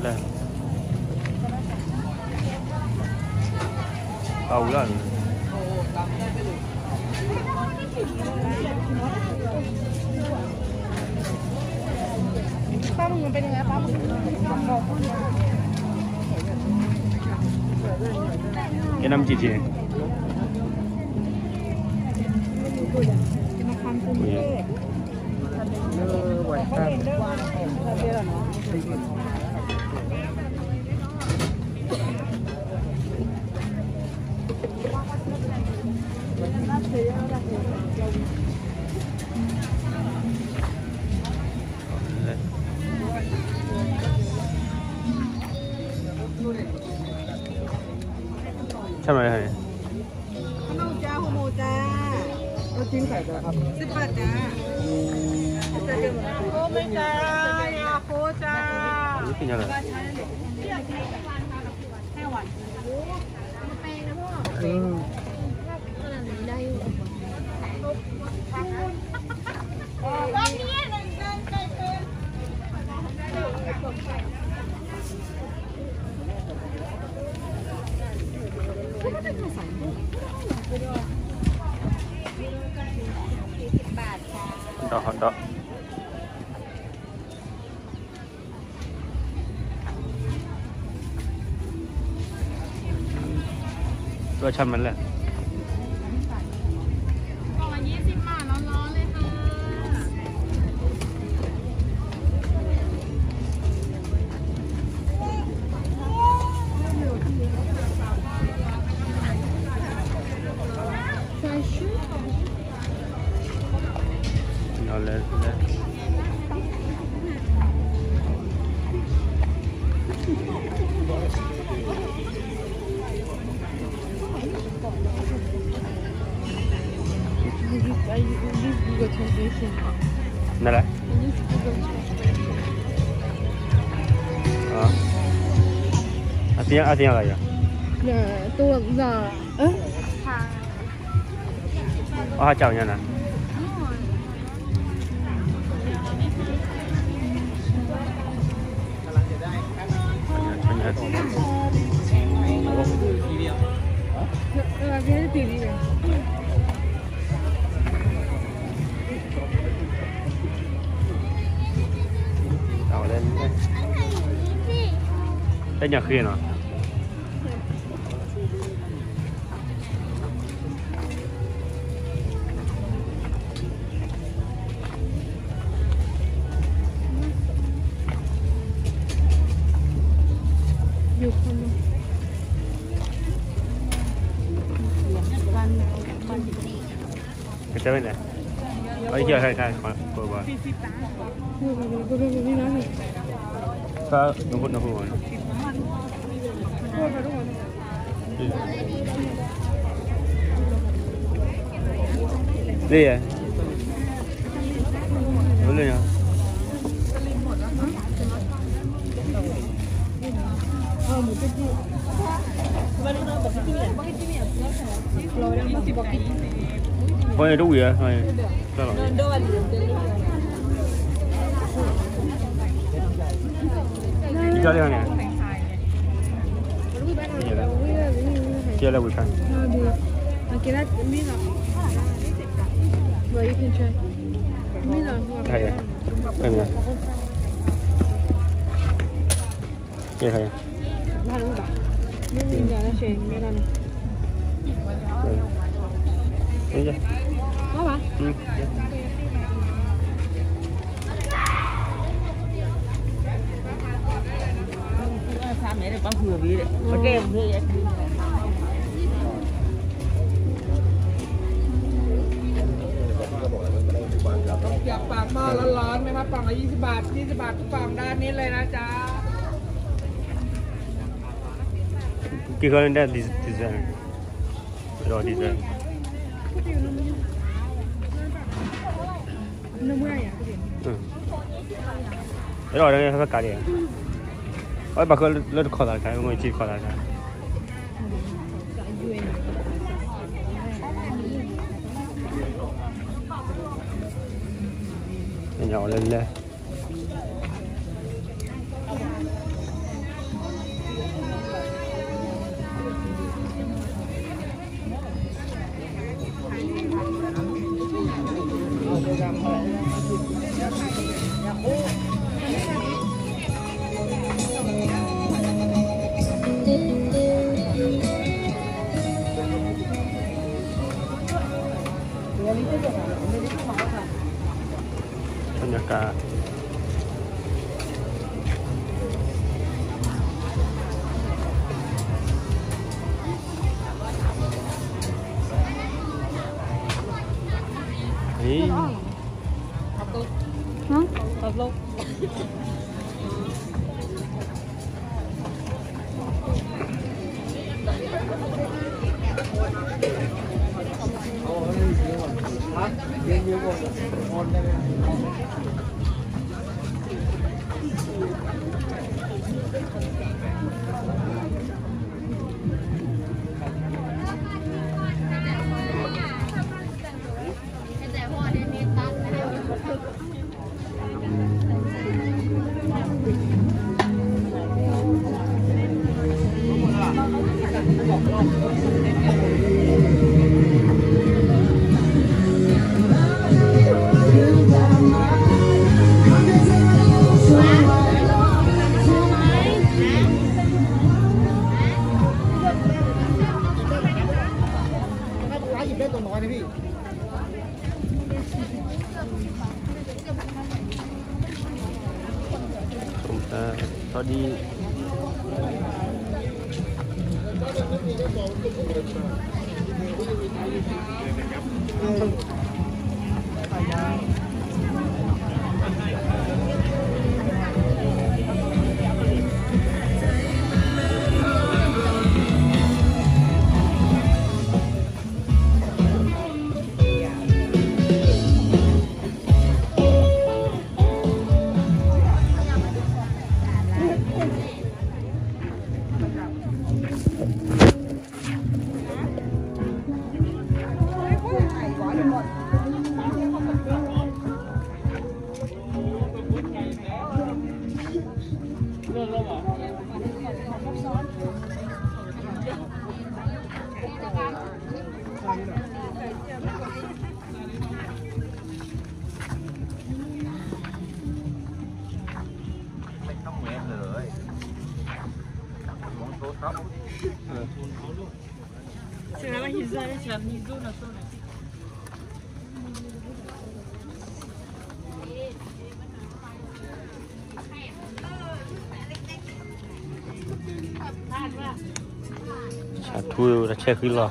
lên câu đó cái năm chị nàyทำอะไรให้ขนมจ้าโฮโมจ้าเราจิ้มไข่จ้าครับ10 บาทจ้าโอ้ไม่จ้ายาโคจ้านี่เป็นอะไรต่อฮอตดอกตัวชันมันแหละกล่องละ20 บาทร้อนๆเลยค่ะเอาเลยนั่นแหละอาเซียอะไรอ่ะตัวน่ะอ๋อเจ้าเนี่ยนะเอาเล่นได้ยังคืนเหรอจะเป็นไงไปเที่ยวใครๆขอบอกก็น้องพูดนี่ไงรู้เลยนะPoi đủ vậy thôi. Sao rồi? Đi ra đây nè. Chia ra buổi sáng. Thầy à? Em nè. Chia thầy à? Đi ra. Có hả? Sao mẹ được bao vừa đi đấy. Có kèm thôi vậy. อยากปากหม้อร้อนๆไหมครับกล่องละ20 บาท20 บาททุกกล่องด้านนี้เลยนะจ๊ะ กี่คนได้ดีไซน์รอดีไซน์รอได้เขาการเนี่ยไอ้บางคนเลิศขอได้ใช่ไหมจีบขอได้ใช่nhỏ lên เรียนอยู่บนบนได้ไหมหยิบได้ตัวน้อยนะพี่สวัสดีชาทูจะเช็คขึ้นหรอ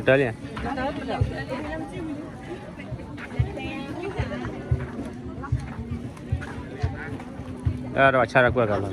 betul ya ada acara gua kalau